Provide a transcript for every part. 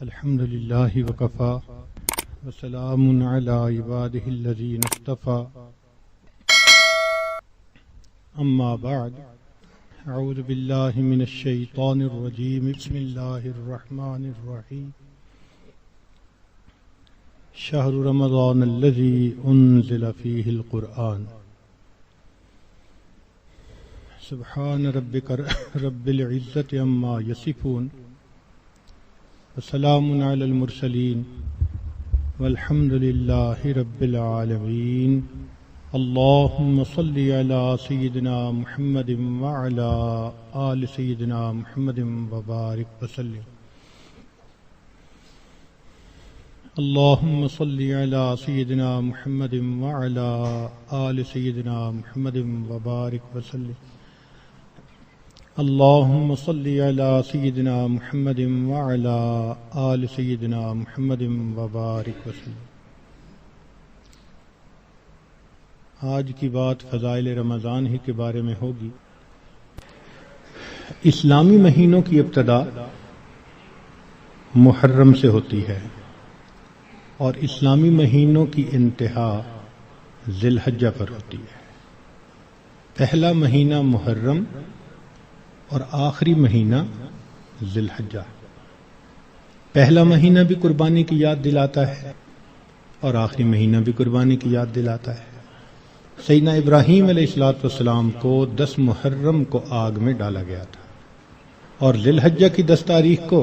الحمد لله وكفى وسلام على عباده الذين اصطفى أما بعد أعوذ بالله من الشيطان الرجيم بسم الله الرحمن الرحيم شهر رمضان الذي أنزل فيه القرآن سبحان ربك رب العزة عما يصفون وسلام على المرسلين والحمد لله رب العالمين اللهم صل على سيدنا محمد وعلى آل سيدنا محمد وبارك وسلم اللهم صل على سيدنا محمد وعلى آل سيدنا محمد وبارك وسلم اللهم صل على سيدنا محمد وعلى آل سيدنا محمد وبارك وسلم۔ آج کی بات فضائل رمضان ہی کے بارے میں ہوگی۔ اسلامی مہینوں کی ابتدا محرم سے ہوتی ہے اور اسلامی مہینوں کی انتہا ذی الحجہ پر ہوتی ہے۔ پہلا مہینہ محرم اور آخری مہینہ ذی الحجہ۔ پہلا مہینہ بھی قربانی کی یاد دلاتا ہے اور آخری مہینہ بھی قربانی کی یاد دلاتا ہے۔ سیدنا ابراہیم علیہ السلام کو 10 محرم کو آگ میں ڈالا گیا تھا اور ذی الحجہ کی 10 تاریخ کو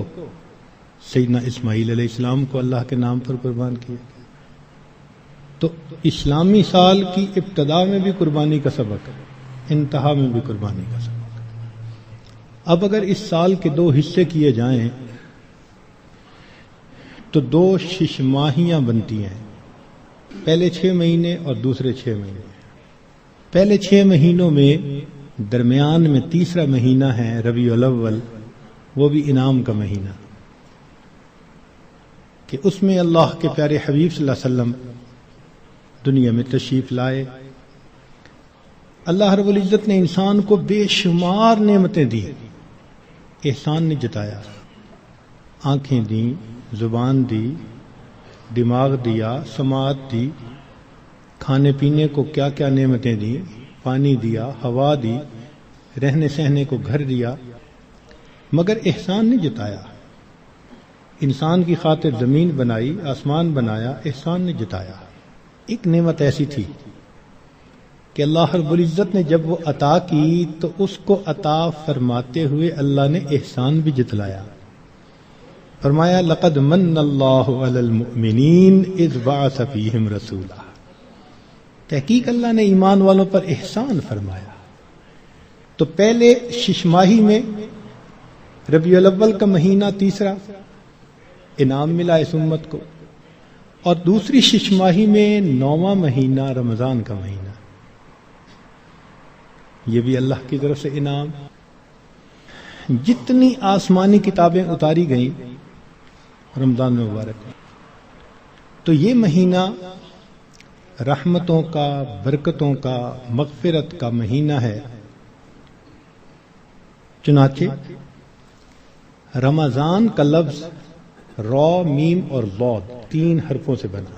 سیدنا اسماعیل علیہ السلام کو اللہ کے نام پر قربان کیا۔ تو اسلامی سال کی ابتدا میں بھی قربانی کا سبق ہے، انتہا میں بھی قربانی کا سبق۔ اب اگر اس سال کے 2 حصے کیے جائیں تو 2 ششماہیاں بنتی ہیں، پہلے 6 مہینے اور دوسرے 6 مہینے۔ پہلے 6 مہینوں میں درمیان میں تیسرا مہینہ ہے ربیع الاول، وہ بھی انعام کا مہینہ، کہ اس میں اللہ کے پیارے حبیب صلی اللہ علیہ وسلم دنیا میں تشریف لائے۔ اللہ رب العزت نے انسان کو بے شمار نعمتیں دی، احسان نے جتایا، آنکھیں دیں، زبان دی، دماغ دیا، سماعت دی، کھانے پینے کو کیا کیا نعمتیں دی، پانی دیا، ہوا دی، رہنے سہنے کو گھر دیا، مگر احسان نے جتایا۔ انسان کی خاطر زمین بنائی، آسمان بنایا، احسان نے جتایا۔ ایک نعمت ایسی تھی کہ اللہ رب العزت نے جب وہ عطا کی تو اس کو عطا فرماتے ہوئے اللہ نے احسان بھی جتلایا۔ فرمایا لقد من اللہ علی المؤمنین اذ بعث فیہم رسولا، تحقیق اللہ نے ایمان والوں پر احسان فرمایا۔ تو پہلے ششماہی میں ربیع الاول کا مہینہ تیسرا انعام ملا اس امت کو، اور دوسری ششماہی میں 9واں مہینہ رمضان کا مہینہ، یہ بھی اللہ کی طرف سے انعام۔ جتنی آسمانی کتابیں اتاری گئیں رمضان مبارک میں، تو یہ مہینہ رحمتوں کا، برکتوں کا، مغفرت کا مہینہ ہے۔ چنانچہ رمضان کا لفظ را، میم اور ضاد 3 حرفوں سے بنا۔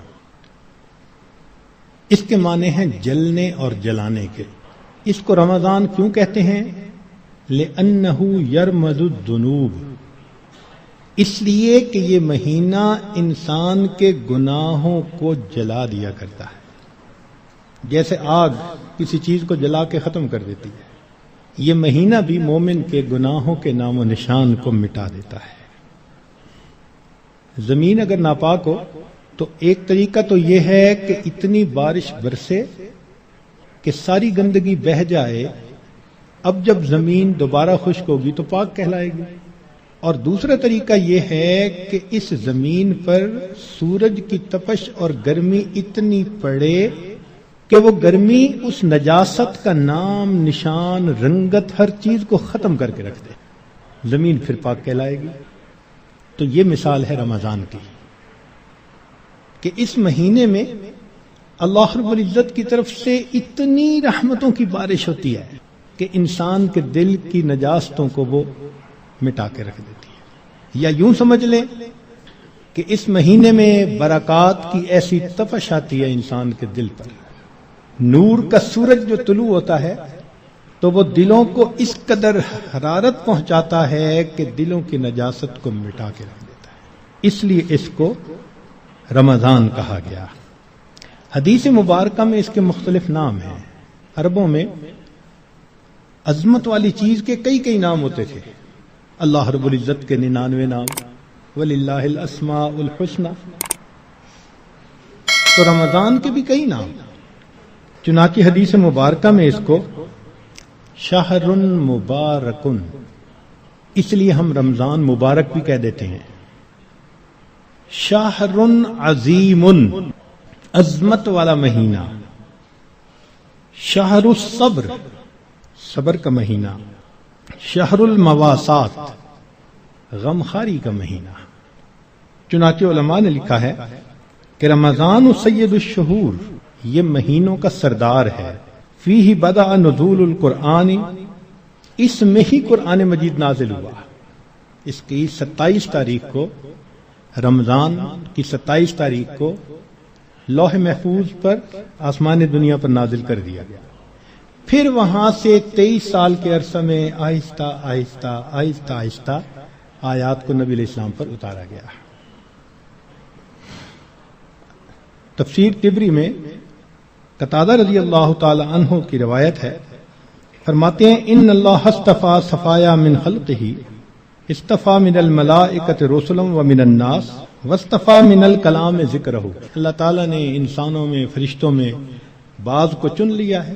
اس کے معنی ہیں جلنے اور جلانے کے۔ اس کو رمضان کیوں کہتے ہیں؟ لِأَنَّهُ يَرْمَزُ الذُّنُوبَ، اس لیے کہ یہ مہینہ انسان کے گناہوں کو جلا دیا کرتا ہے، جیسے آگ کسی چیز کو جلا کے ختم کر دیتی ہے، یہ مہینہ بھی مومن کے گناہوں کے نام و نشان کو مٹا دیتا ہے۔ زمین اگر ناپاک ہو تو ایک طریقہ تو یہ ہے کہ اتنی بارش برسے کہ ساری گندگی بہہ جائے، اب جب زمین دوبارہ خشک ہوگی تو پاک کہلائے گی۔ اور دوسرا طریقہ یہ ہے کہ اس زمین پر سورج کی تپش اور گرمی اتنی پڑے کہ وہ گرمی اس نجاست کا نام، نشان، رنگت، ہر چیز کو ختم کر کے رکھ دے، زمین پھر پاک کہلائے گی۔ تو یہ مثال ہے رمضان کی، کہ اس مہینے میں اللہ رب العزت کی طرف سے اتنی رحمتوں کی بارش ہوتی ہے کہ انسان کے دل کی نجاستوں کو وہ مٹا کے رکھ دیتی ہے۔ یا یوں سمجھ لیں کہ اس مہینے میں برکات کی ایسی تپش آتی ہے انسان کے دل پر، نور کا سورج جو طلوع ہوتا ہے تو وہ دلوں کو اس قدر حرارت پہنچاتا ہے کہ دلوں کی نجاست کو مٹا کے رکھ دیتا ہے، اس لیے اس کو رمضان کہا گیا۔ حدیث مبارکہ میں اس کے مختلف نام ہیں۔ عربوں میں عظمت والی چیز کے کئی نام ہوتے تھے، اللہ رب العزت کے 99 نام، وَلِلَّهِ الْأَسْمَاءُ الْحُسْنَى، تو رمضان کے بھی کئی نام، چنانچہ حدیث مبارکہ میں اس کو شہر مبارکن، اس لیے ہم رمضان مبارک بھی کہہ دیتے ہیں، شہر عظیم، عظمت والا مہینہ، شہر الصبر، صبر کا مہینہ، شہر المواسات، غمخاری کا مہینہ۔ چنانچہ علماء نے لکھا ہے کہ رمضان سید الشہور، یہ مہینوں کا سردار ہے، فیہ بدأ نزول القرآن، اس میں ہی قرآن مجید نازل ہوا۔ اس کی 27 تاریخ کو، رمضان کی 27 تاریخ کو لوح محفوظ پر آسمان دنیا پر نازل کر دیا گیا، پھر وہاں سے 23 سال کے عرصہ میں آہستہ آہستہ آیات کو نبی علیہ السلام پر اتارا گیا۔ تفسیر طبری میں قتادہ رضی اللہ تعالی عنہ کی روایت ہے، فرماتے ہیں ان اللہ اصطفى صفایا من خلقہ، اصطفى من الملائکۃ رسلا ومن الناس واصطفى من الکلام ذکرہ، اللہ تعالیٰ نے انسانوں میں، فرشتوں میں بعض کو چن لیا ہے،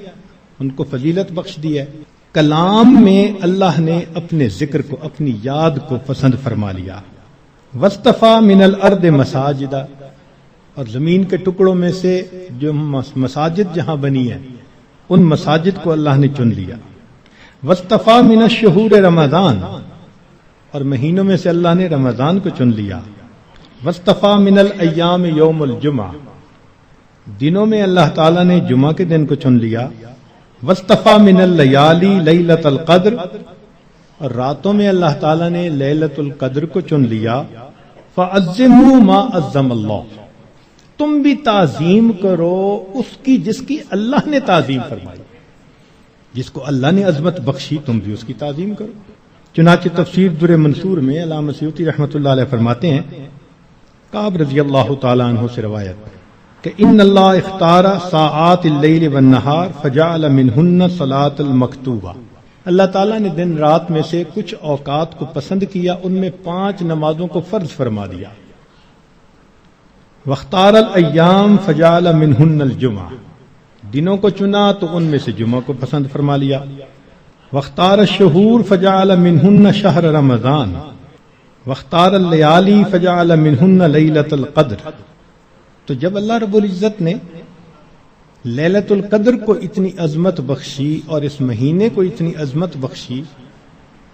ان کو فضیلت بخش دی ہے، کلام میں اللہ نے اپنے ذکر کو، اپنی یاد کو پسند فرما لیا، واصطفى من الارض مساجدا، اور زمین کے ٹکڑوں میں سے جو مساجد جہاں بنی ہیں ان مساجد کو اللہ نے چن لیا، واصطفى من الشہور رمضان، اور مہینوں میں سے اللہ نے رمضان کو چن لیا، واصطفى من الایام یوم الجمعہ، دنوں میں اللہ تعالیٰ نے جمعہ کے دن کو چن لیا، واصطفى من اللیالی لیلۃ القدر، اور راتوں میں اللہ تعالیٰ نے لیلۃ القدر کو چن لیا، فعظموا ما عظم اللہ، تم بھی تعظیم کرو اس کی جس کی اللہ نے تعظیم فرمائی، جس کو اللہ نے عظمت بخشی تم بھی اس کی تعظیم کرو۔ چنانچہ تفسیر در منصور میں علامہ سیوطی رحمۃ اللہ علیہ فرماتے ہیں، کعب رضی اللہ تعالی عنہ سے روایت کہ ان اللہ اختار ساعات اللیل والنہار فجعل منہن صلاۃ المکتوبہ، اللہ تعالیٰ نے دن رات میں سے کچھ اوقات کو پسند کیا، ان میں 5 نمازوں کو فرض فرما دیا، واختار الایام فجعل منہن الجمعہ، دنوں کو چنا تو ان میں سے جمعہ کو پسند فرما لیا، واختار الشہور فجعل منہن شہر رمضان، واختار اللیالی فجعل منہن لیلۃ القدر۔ تو جب اللہ رب العزت نے لیلۃ القدر کو اتنی عظمت بخشی اور اس مہینے کو اتنی عظمت بخشی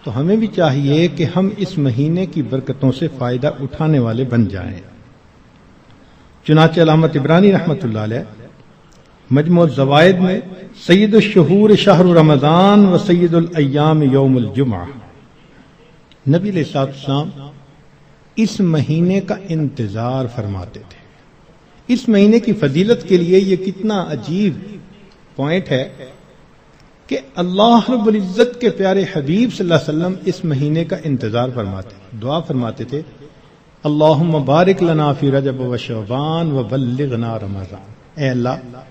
تو ہمیں بھی چاہیے کہ ہم اس مہینے کی برکتوں سے فائدہ اٹھانے والے بن جائیں۔ چنانچہ علامہ طبرانی رحمۃ اللہ علیہ مجموع الزوائد میں سید الشہور شہر رمضان و سید الایام یوم الجمعہ، نبی علیہ السلام اس مہینے کا انتظار فرماتے تھے۔ اس مہینے کی فضیلت کے لیے یہ کتنا عجیب پوائنٹ ہے کہ اللہ رب العزت کے پیارے حبیب صلی اللہ علیہ وسلم اس مہینے کا انتظار فرماتے، دعا فرماتے تھے، اللہم بارک لنا فی رجب و شعبان و بلغنا رمضان، اے اللہ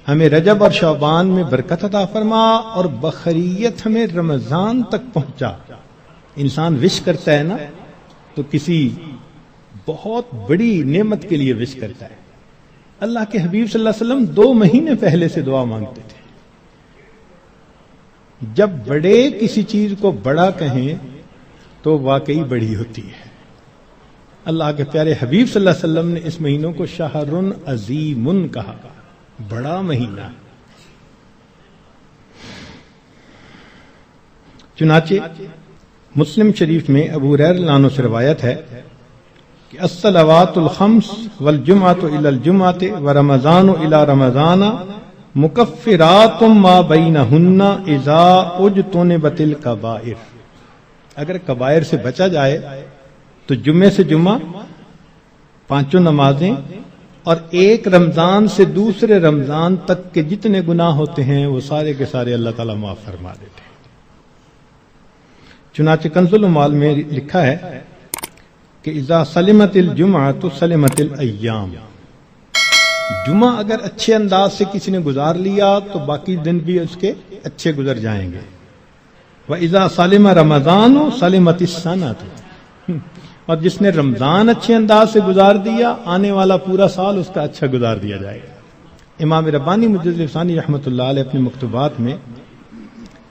ہمیں رجب اور شعبان میں برکت عطا فرما اور بخیریت ہمیں رمضان تک پہنچا۔ انسان وش کرتا ہے نا تو کسی بہت بڑی نعمت کے لیے وش کرتا ہے، اللہ کے حبیب صلی اللہ علیہ وسلم 2 مہینے پہلے سے دعا مانگتے تھے۔ جب بڑے کسی چیز کو بڑا کہیں تو واقعی بڑی ہوتی ہے۔ اللہ کے پیارے حبیب صلی اللہ علیہ وسلم نے اس مہینوں کو شہر عظیم کہا، بڑا مہینہ۔ چنانچہ مسلم شریف میں ابو ہریرہ رضی اللہ عنہ سے روایت ہے کہ الصلوات الخمس والجمعۃ الی الجمعۃ ورمضان الی رمضان مکفرات ما بینہن اذا اجتنبت الکبائر، اگر کبائر سے بچا جائے تو جمعے سے جمعہ 5 نمازیں اور ایک رمضان سے دوسرے رمضان تک کے جتنے گناہ ہوتے ہیں وہ سارے کے سارے اللہ تعالیٰ معاف فرما دیتے ہیں۔ چنانچہ کنز العمال میں لکھا ہے کہ اذا سلمت الجمعۃ سلمت الایام، جمعہ اگر اچھے انداز سے کسی نے گزار لیا تو باقی دن بھی اس کے اچھے گزر جائیں گے۔ وَإِذَا سَلِمَ رَمَضَانُ سَلِمَتِ السَّنَةُ، اور جس نے رمضان اچھے انداز سے گزار دیا آنے والا پورا سال اس کا اچھا گزار دیا جائے گا۔ امام ربانی مجدد ثانی رحمۃ اللہ علیہ اپنے مکتوبات میں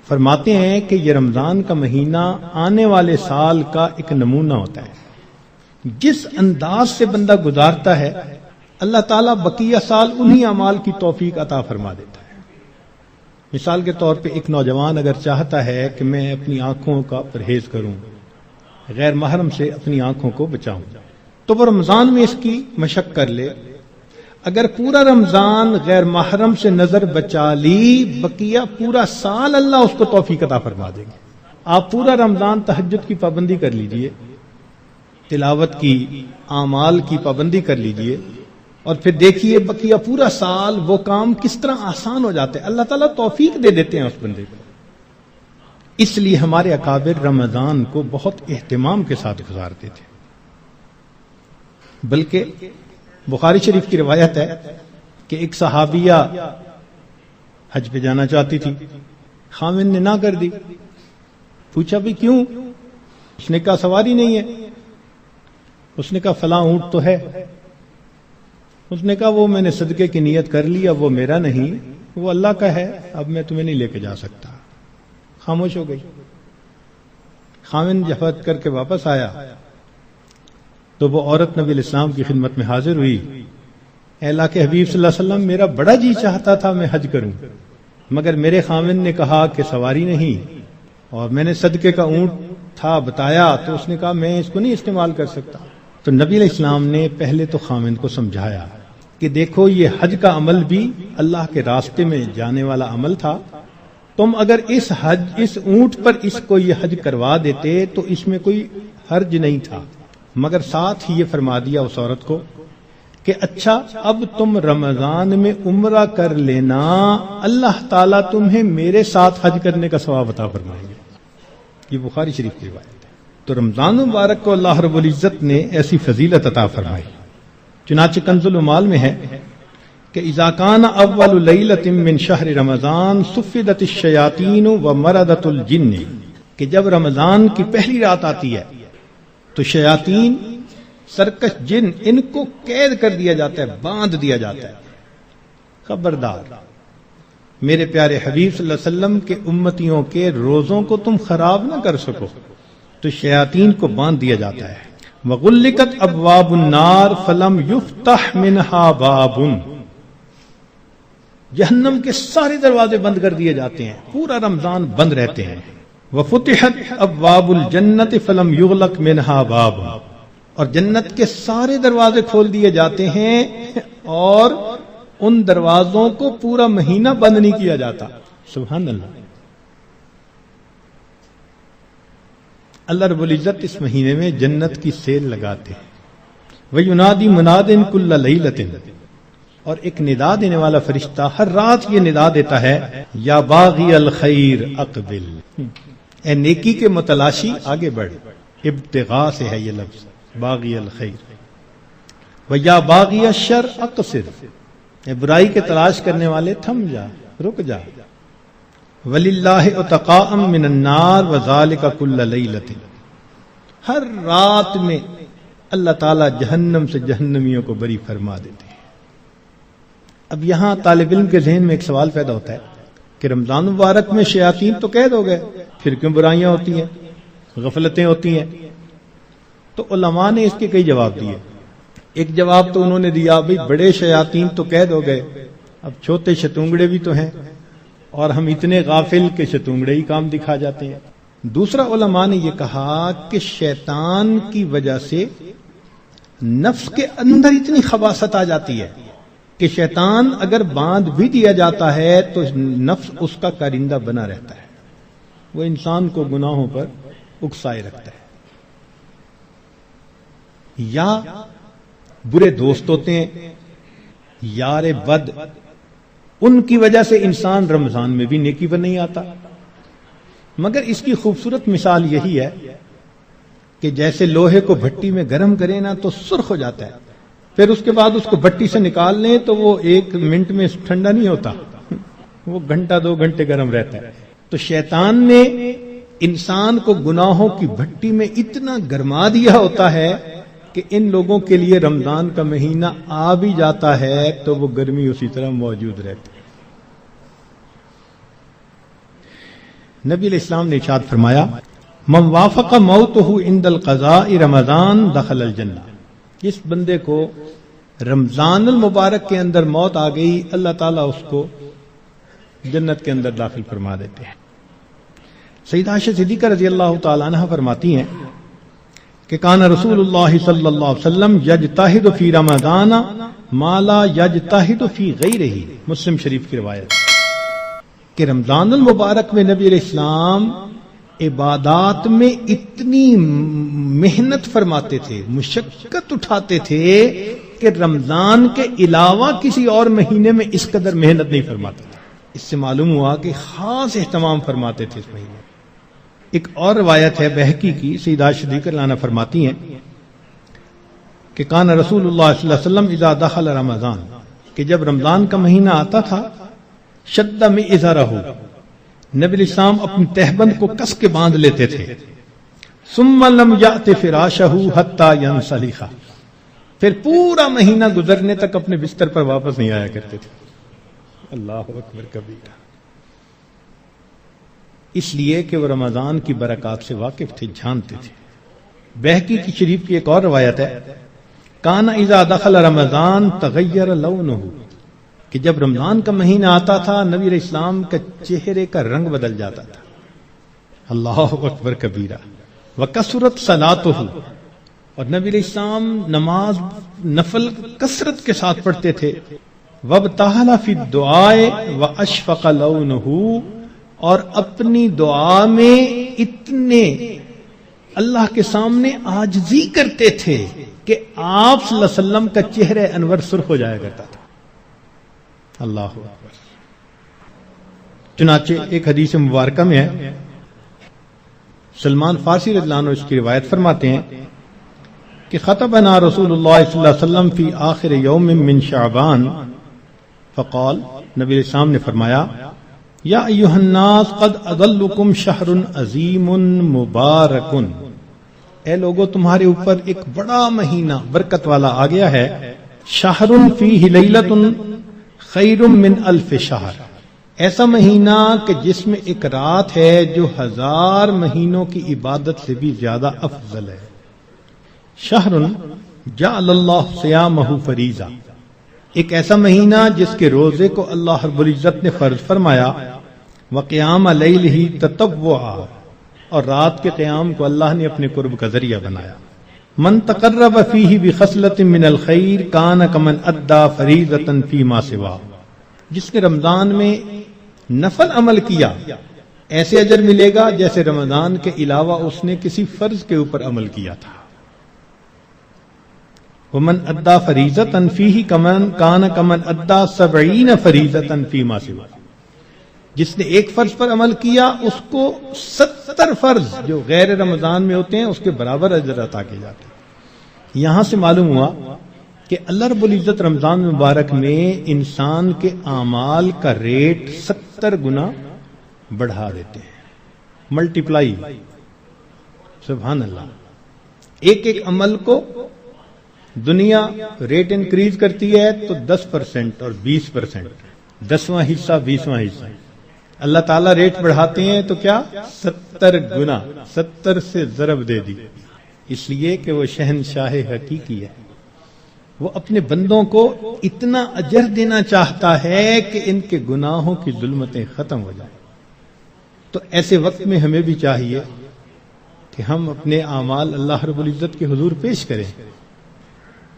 فرماتے ہیں کہ یہ رمضان کا مہینہ آنے والے سال کا ایک نمونہ ہوتا ہے۔ جس انداز سے بندہ گزارتا ہے اللہ تعالیٰ بقیہ سال انہی اعمال کی توفیق عطا فرما دیتا ہے۔ مثال کے طور پہ ایک نوجوان اگر چاہتا ہے کہ میں اپنی آنکھوں کا پرہیز کروں، غیر محرم سے اپنی آنکھوں کو بچاؤں، تو وہ رمضان میں اس کی مشق کر لے۔ اگر پورا رمضان غیر محرم سے نظر بچا لی، بقیہ پورا سال اللہ اس کو توفیق عطا فرما دیں گے۔ آپ پورا رمضان تہجد کی پابندی کر لیجئے، تلاوت کی، اعمال کی پابندی کر لیجئے، اور پھر دیکھیے بقیہ پورا سال وہ کام کس طرح آسان ہو جاتے ہیں، اللہ تعالیٰ توفیق دے دیتے ہیں اس بندے کو۔ اس لیے ہمارے اکابر رمضان کو بہت اہتمام کے ساتھ گزارتے تھے۔ بلکہ بخاری شریف کی روایت ہے کہ ایک صحابیہ حج پہ جانا چاہتی تھی، خاوند نے نہ کر دی۔ پوچھا بھی کیوں؟ اس نے کہا سواری نہیں ہے۔ اس نے کہا فلاں اونٹ تو ہے۔ اس نے کہا وہ میں نے صدقے کی نیت کر لی، اب وہ میرا نہیں، وہ اللہ کا ہے، اب میں تمہیں نہیں لے کے جا سکتا۔ خاموش ہو گئی۔ خاوند جب حج کر کے واپس آیا تو وہ عورت نبی علیہ السلام کی خدمت میں حاضر ہوئی۔ اے اللہ کے حبیب صلی اللہ علیہ وسلم، میرا بڑا جی چاہتا تھا میں حج کروں، مگر میرے خاوند نے کہا کہ سواری نہیں، اور میں نے صدقے کا اونٹ تھا بتایا تو اس نے کہا میں اس کو نہیں استعمال کر سکتا۔ تو نبی علیہ السلام نے پہلے تو خاوند کو سمجھایا کہ دیکھو یہ حج کا عمل بھی اللہ کے راستے میں جانے والا عمل تھا، تم اگر اس اونٹ پر اس کو یہ حج کروا دیتے تو اس میں کوئی حرج نہیں تھا، مگر ساتھ ہی یہ فرما دیا اس عورت کو کہ اچھا اب تم رمضان میں عمرہ کر لینا، اللہ تعالیٰ تمہیں میرے ساتھ حج کرنے کا ثواب عطا فرمائیں گے۔ یہ بخاری شریف کی روایت ہے۔ تو رمضان مبارک کو اللہ رب العزت نے ایسی فضیلت عطا فرمائی۔ چنانچہ کنز العمال میں ہے کہ اذا کان اول لیلۃ من شہر رمضان صفدت الشیاطین ومردت الجن، کہ جب رمضان کی پہلی رات آتی ہے تو شیاطین، سرکش جن، ان کو قید کر دیا جاتا ہے، باندھ دیا جاتا ہے۔ خبردار، میرے پیارے حبیب صلی اللہ علیہ وسلم کے امتیوں کے روزوں کو تم خراب نہ کر سکو، تو شیاطین کو باندھ دیا جاتا ہے۔ وغلقت ابواب النار فلم یفتح منها باب، جہنم کے سارے دروازے بند کر دیے جاتے ہیں، پورا رمضان بند رہتے ہیں۔ وفتحت ابواب الجنت فلم یغلق منها باب، اور جنت کے سارے دروازے کھول دیے جاتے ہیں اور ان دروازوں کو پورا مہینہ بند نہیں کیا جاتا۔ سبحان اللہ۔ اللہ رب العزت اس مہینے میں جنت کی سیل لگاتے ہیں۔ وَيُنَادِي مُنَادٍ كُلَّ لَيْلَةٍ، اور ایک ندا دینے والا فرشتہ ہر رات یہ ندا دیتا ہے، یا باغی الخیر اقبل، اے نیکی کے متلاشی آگے بڑھ۔ ابتغاء سے ہے یہ لفظ، باغی الخیر۔ وَيَا بَاغِيَ الشَّرِّ اقصر، اے برائی کے تلاش کرنے والے تھم جا، رک جا۔ وَلِلَّهِ عُتَقَاءً مِّنَ النَّارِ وَذَلِكَ كُلَّ لَيْلَةٍ، ہر رات میں اللہ تعالیٰ جہنم سے جہنمیوں کو بری فرما دیتے ہیں۔ اب یہاں طالب علم کے ذہن میں ایک سوال پیدا ہوتا ہے کہ رمضان مبارک میں شیاطین تو قید ہو گئے، پھر کیوں برائیاں ہوتی ہیں، غفلتیں ہوتی ہیں؟ تو علماء نے اس کے کئی جواب دیے۔ ایک جواب تو انہوں نے دیا بھئی بڑے شیاطین تو قید ہو گئے، اب چھوٹے شتونگڑے بھی تو ہیں، اور ہم اتنے غافل کہ شتونگڑے ہی کام دکھا جاتے ہیں۔ دوسرا علماء نے یہ کہا کہ شیطان کی وجہ سے نفس کے اندر اتنی خباثت آ جاتی ہے کہ شیطان اگر باندھ بھی دیا جاتا ہے تو نفس اس کا کارندہ بنا رہتا ہے، وہ انسان کو گناہوں پر اکسائے رکھتا ہے۔ یا برے دوست ہوتے ہیں، یار بد، ان کی وجہ سے انسان رمضان میں بھی نیکی پر نہیں آتا۔ مگر اس کی خوبصورت مثال یہی ہے کہ جیسے لوہے کو بھٹی میں گرم کریں نا تو سرخ ہو جاتا ہے، پھر اس کے بعد اس کو بھٹی سے نکال لیں تو وہ 1 منٹ میں ٹھنڈا نہیں ہوتا، وہ گھنٹہ 2 گھنٹے گرم رہتا ہے۔ تو شیطان نے انسان کو گناہوں کی بھٹی میں اتنا گرما دیا ہوتا ہے کہ ان لوگوں کے لیے رمضان کا مہینہ آ بھی جاتا ہے تو وہ گرمی اسی طرح موجود رہتی ہے۔ نبی علیہ السلام نے ارشاد فرمایا، من وافق موتہ عند القضاء رمضان دخل الجنہ، جس بندے کو رمضان المبارک کے اندر موت آ گئی، اللہ تعالیٰ اس کو جنت کے اندر داخل فرما دیتے ہیں۔ سیدہ عائشہ صدیقہ رضی اللہ تعالی عنہ فرماتی ہیں کہ کان رسول اللہ صلی اللہ علیہ وسلم یجتہد فی رمضان ما لا یجتہد فی غیرہ، مسلم شریف کی روایت کہ رمضان المبارک میں نبی علیہ السلام عبادات میں اتنی محنت فرماتے تھے، مشقت اٹھاتے تھے کہ رمضان کے علاوہ کسی اور مہینے میں اس قدر محنت نہیں فرماتے تھے۔ اس سے معلوم ہوا کہ خاص اہتمام فرماتے تھے اس مہینے۔ ایک اور روایت ہے بہقی کی، سیدہ صدیقہ عنہ فرماتی ہیں کہ کان رسول اللہ صلی اللہ علیہ وسلم اذا دخل رمضان، کہ جب رمضان کا مہینہ آتا تھا، شد مئزرہ، نبی علیہ السلام اپنی تہبند کو کس کے باندھ لیتے تھے، ثم لم یأت فراشہ حتی ینسلخ، پھر پورا مہینہ گزرنے تک اپنے بستر پر واپس نہیں آیا کرتے تھے۔ اللہ اکبر کبیرہ، اس لیے کہ وہ رمضان کی برکات سے واقف تھے، جانتے تھے۔ بہقی کی شریف کی ایک اور روایت ہے، کان اذا دخل رمضان تغیر لونہ، کہ جب رمضان کا مہینہ آتا تھا نبی علیہ السلام کا چہرے کا رنگ بدل جاتا تھا۔ اللہ اکبر کبیرہ، وکثرت صلاتہ، اور نبی علیہ السلام نماز نفل کثرت کے ساتھ پڑھتے تھے۔ وابتہل فی الدعاء واشفق لونہ، اور اپنی دعا میں اتنے اللہ کے سامنے عاجزی کرتے تھے کہ آپ صلی اللہ علیہ وسلم کا چہرہ انور سرخ ہو جایا کرتا تھا۔ اللہ اکبر۔ چنانچہ ایک حدیث مبارکہ میں ہے، سلمان فارسی رضی اللہ عنہ اس کی روایت فرماتے ہیں کہ خطبنا رسول اللہ صلی اللہ علیہ وسلم فی آخر یوم من شعبان فقال، نبی علیہ السلام نے فرمایا، یا ایھا الناس قد اضلکم شہر عظیم مبارک، اے لوگو تمہارے اوپر ایک بڑا مہینہ برکت والا آ گیا ہے، شہر فیہ لیلۃ خیر من الف شہر، ایسا مہینہ کہ جس میں ایک رات ہے جو 1000 مہینوں کی عبادت سے بھی زیادہ افضل ہے۔ شہر جعل اللہ صیامہ فریضہ، ایک ایسا مہینہ جس کے روزے کو اللہ رب العزت نے فرض فرمایا، وقیام لیلہ تطوعا، اور رات کے قیام کو اللہ نے اپنے قرب کا ذریعہ بنایا۔ من تقرب فیہ بخصلۃ من الخیر کان کمن ادى فریضۃ فیما سوا، جس نے رمضان میں نفل عمل کیا ایسے اجر ملے گا جیسے رمضان کے علاوہ اس نے کسی فرض کے اوپر عمل کیا تھا۔ ومن ادى فریضۃ فیہ کان کمن ادى 70 فریضۃ فیما سوا، جس نے ایک فرض پر عمل کیا اس کو 70 فرض جو غیر رمضان میں ہوتے ہیں اس کے برابر اجر عطا کیے جاتے ہیں۔ یہاں سے معلوم ہوا کہ اللہ رب العزت رمضان مبارک میں انسان کے اعمال کا ریٹ 70 گنا بڑھا دیتے ہیں، ملٹیپلائی، سبحان اللہ۔ ایک ایک عمل کو دنیا ریٹ انکریز کرتی ہے تو 10% اور 20%، 10واں حصہ 20واں حصہ، اللہ تعالیٰ ریٹ بڑھاتے ہیں تو کیا 70 گنا، 70 سے ضرب دے دی، اس لیے کہ وہ شہنشاہ حقیقی ہے، وہ اپنے بندوں کو اتنا اجر دینا چاہتا ہے کہ ان کے گناہوں کی ظلمتیں ختم ہو جائیں۔ تو ایسے وقت میں ہمیں بھی چاہیے کہ ہم اپنے اعمال اللہ رب العزت کے حضور پیش کریں۔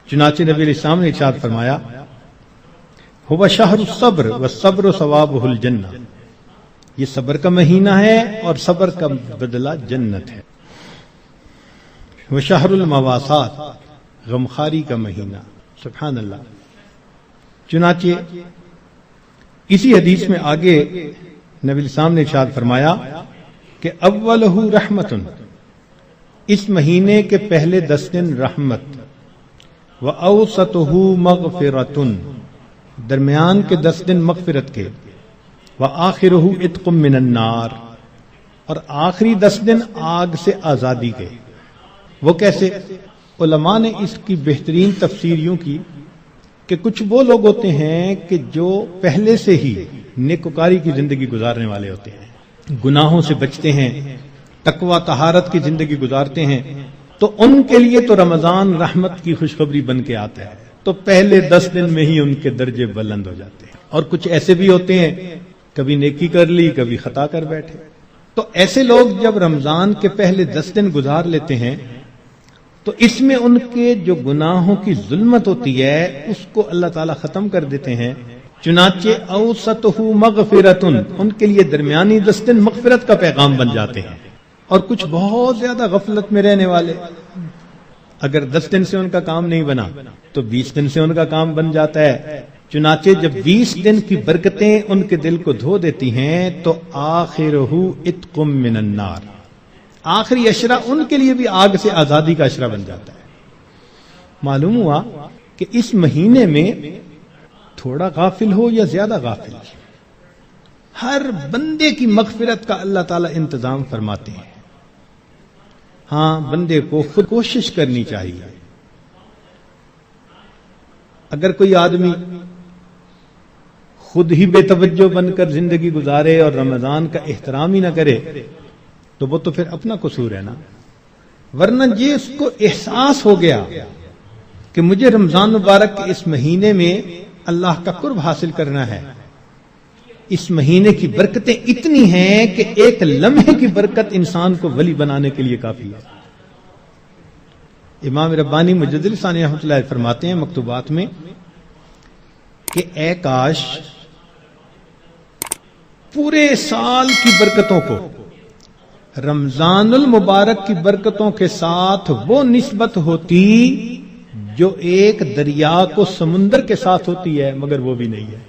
چنانچہ نبی علیہ السلام نے ارشاد فرمایا، هو شہر الصبر والصبر ثوابہ الجنہ، یہ صبر کا مہینہ ہے اور صبر کا بدلہ جنت ہے۔ وشہر المواسات غمخاری کا مہینہ، سبحان اللہ۔ چنانچہ اسی حدیث میں آگے نبی الاسلام نے ارشاد فرمایا کہ اولہ رحمت، اس مہینے کے پہلے 10 دن رحمت، وَأَوْسَطُهُ مَغْفِرَةٌ، درمیان کے 10 دن مغفرت کے، وَآخِرُهُ عِتْقٌ مِّنَ النَّارِ، اور آخری 10 دن آگ سے آزادی کے۔ وہ کیسے؟ علماء نے اس کی بہترین تفسیر یوں کی کہ کچھ وہ لوگ ہوتے ہیں کہ جو پہلے سے ہی نیکوکاری کی زندگی گزارنے والے ہوتے ہیں، گناہوں سے بچتے ہیں، تقوی طہارت کی زندگی گزارتے ہیں، تو ان کے لیے تو رمضان رحمت کی خوشخبری بن کے آتا ہے، تو پہلے 10 دن میں ہی ان کے درجے بلند ہو جاتے ہیں۔ اور کچھ ایسے بھی ہوتے ہیں کبھی نیکی کر لی کبھی خطا کر بیٹھے، تو ایسے لوگ جب رمضان کے پہلے 10 دن گزار لیتے ہیں تو اس میں ان کے جو گناہوں کی ظلمت ہوتی ہے اس کو اللہ تعالیٰ ختم کر دیتے ہیں۔ چنانچہ اوسطہ مغفرتن، ان کے لیے درمیانی 10 دن مغفرت کا پیغام بن جاتے ہیں۔ اور کچھ بہت زیادہ غفلت میں رہنے والے، اگر 10 دن سے ان کا کام نہیں بنا تو 20 دن سے ان کا کام بن جاتا ہے۔ چنانچہ جب 20 دن کی برکتیں ان کے دل کو دھو دیتی ہیں تو آخرہ عتق من النار، آخری عشرہ ان کے لیے بھی آگ سے آزادی کا عشرہ بن جاتا ہے۔ معلوم ہوا کہ اس مہینے میں تھوڑا غافل ہو یا زیادہ غافل، ہر بندے کی مغفرت کا اللہ تعالیٰ انتظام فرماتے ہیں۔ ہاں، بندے کو خود کوشش کرنی چاہیے۔ اگر کوئی آدمی خود ہی بے توجہ بن کر زندگی گزارے اور رمضان کا احترام ہی نہ کرے تو وہ تو پھر اپنا قصور ہے نا، ورنہ یہ اس کو احساس ہو گیا کہ مجھے رمضان مبارک کے اس مہینے میں اللہ کا قرب حاصل کرنا ہے، اس مہینے کی برکتیں اتنی ہیں کہ ایک لمحے کی برکت انسان کو ولی بنانے کے لیے کافی ہے۔ امام ربانی مجدد ثانی رحمۃ اللہ فرماتے ہیں مکتوبات میں کہ اے کاش پورے سال کی برکتوں کو رمضان المبارک کی برکتوں کے ساتھ وہ نسبت ہوتی جو ایک دریا کو سمندر کے ساتھ ہوتی ہے، مگر وہ بھی نہیں ہے۔